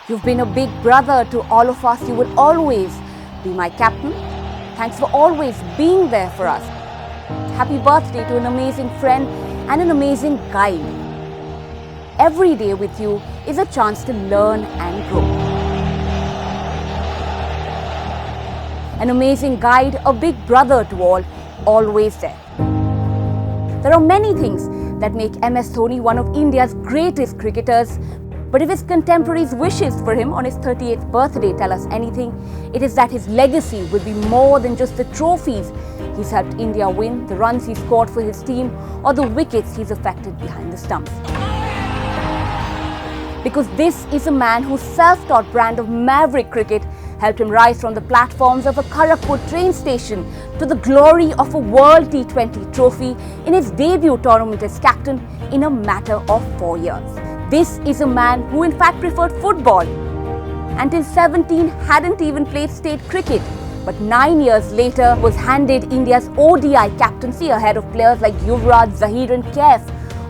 You've been a big brother to all of us. You will always be my captain. Thanks for always being there for us. Happy birthday to an amazing friend and an amazing guide. Every day with you is a chance to learn and grow. An amazing guide, a big brother to all, always there. There are many things that make MS Dhoni one of India's greatest cricketers. But if his contemporaries' wishes for him on his 38th birthday tell us anything, it is that his legacy will be more than just the trophies he's helped India win, the runs he scored for his team, or the wickets he's affected behind the stumps. Because this is a man whose self-taught brand of maverick cricket helped him rise from the platforms of a Kharagpur train station to the glory of a World T20 trophy in his debut tournament as captain in a matter of 4 years. This is a man who in fact preferred football. Until 17 hadn't even played state cricket, but 9 years later was handed India's ODI captaincy ahead of players like Yuvraj, Zaheer and Kaif,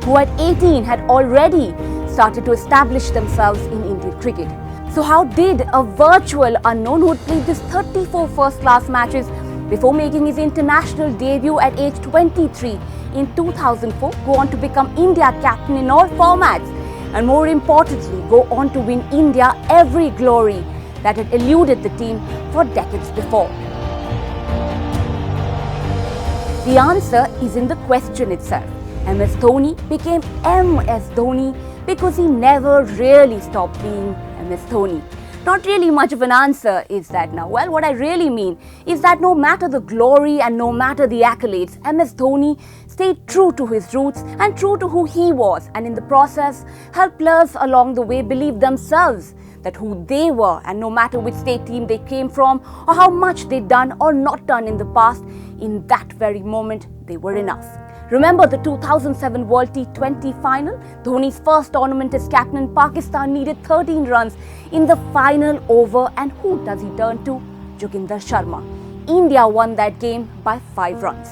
who at 18 had already started to establish themselves in Indian cricket. So how did a virtual unknown who had played just 34 first-class matches before making his international debut at age 23 in 2004 go on to become India captain in all formats? And more importantly, go on to win India every glory that had eluded the team for decades before? The answer is in the question itself. MS Dhoni became MS Dhoni because he never really stopped being MS Dhoni. Not really much of an answer is that now. Well, what I really mean is that no matter the glory and no matter the accolades, MS Dhoni stayed true to his roots and true to who he was, and in the process helped players along the way believe themselves that who they were, and no matter which state team they came from or how much they'd done or not done in the past, in that very moment they were enough. Remember the 2007 World T20 final? Dhoni's first tournament as captain in Pakistan needed 13 runs in the final over, and who does he turn to? Joginder Sharma. India won that game by 5 runs.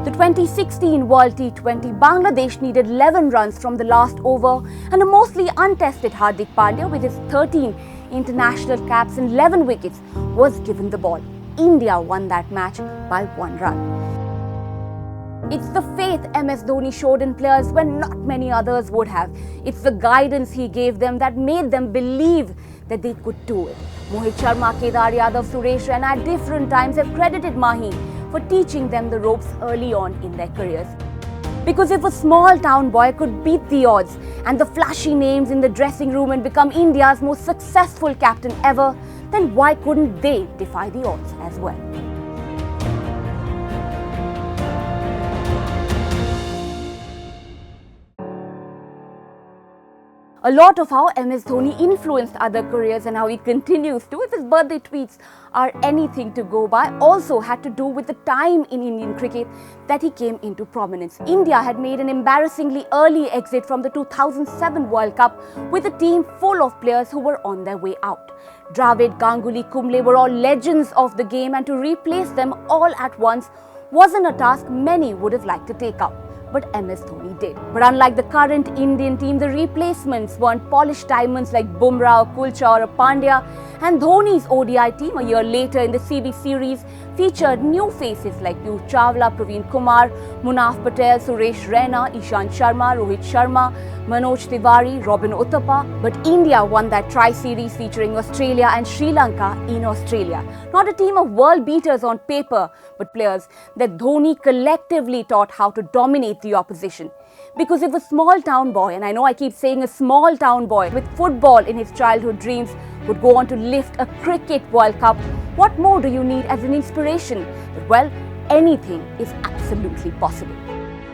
The 2016 World T20, Bangladesh needed 11 runs from the last over, and a mostly untested Hardik Pandya with his 13 international caps and 11 wickets was given the ball. India won that match by 1 run. It's the faith MS Dhoni showed in players when not many others would have. It's the guidance he gave them that made them believe that they could do it. Mohit Sharma, Kedar Yadav, Suresh Raina at different times have credited Mahi for teaching them the ropes early on in their careers. Because if a small town boy could beat the odds and the flashy names in the dressing room and become India's most successful captain ever, then why couldn't they defy the odds as well? A lot of how MS Dhoni influenced other careers and how he continues to, if his birthday tweets are anything to go by, also had to do with the time in Indian cricket that he came into prominence. India had made an embarrassingly early exit from the 2007 World Cup with a team full of players who were on their way out. Dravid, Ganguly, Kumble were all legends of the game, and to replace them all at once wasn't a task many would have liked to take up. But MS Dhoni did. But unlike the current Indian team, the replacements weren't polished diamonds like Bumrah, Kulcha or Pandya, and Dhoni's ODI team a year later in the CB series featured new faces like Piyush Chawla, Praveen Kumar, Munaf Patel, Suresh Raina, Ishant Sharma, Rohit Sharma, Manoj Tiwari, Robin Uthappa. But India won that tri-series featuring Australia and Sri Lanka in Australia. Not a team of world beaters on paper, but players that Dhoni collectively taught how to dominate the opposition. Because if a small town boy, and I know I keep saying a small town boy, with football in his childhood dreams would go on to lift a cricket World Cup, what more do you need as an inspiration? But well, anything is absolutely possible.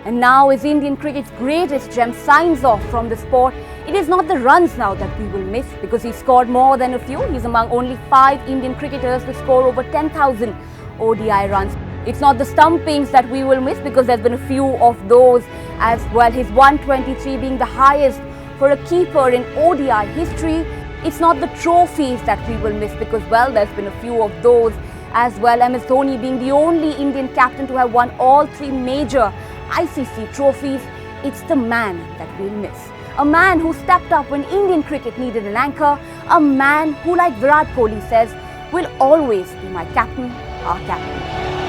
And now as Indian cricket's greatest gem signs off from the sport, it is not the runs now that we will miss, because he scored more than a few. He's among only 5 Indian cricketers to score over 10,000 ODI runs. It's not the stumpings that we will miss, because there's been a few of those as well. His 123 being the highest for a keeper in ODI history. It's not the trophies that we will miss, because well, there's been a few of those as well. MS Dhoni being the only Indian captain to have won all 3 major ICC trophies. It's the man that we'll miss. a man who stepped up when Indian cricket needed an anchor, a man who, like Virat Kohli says, will always be my captain, our captain.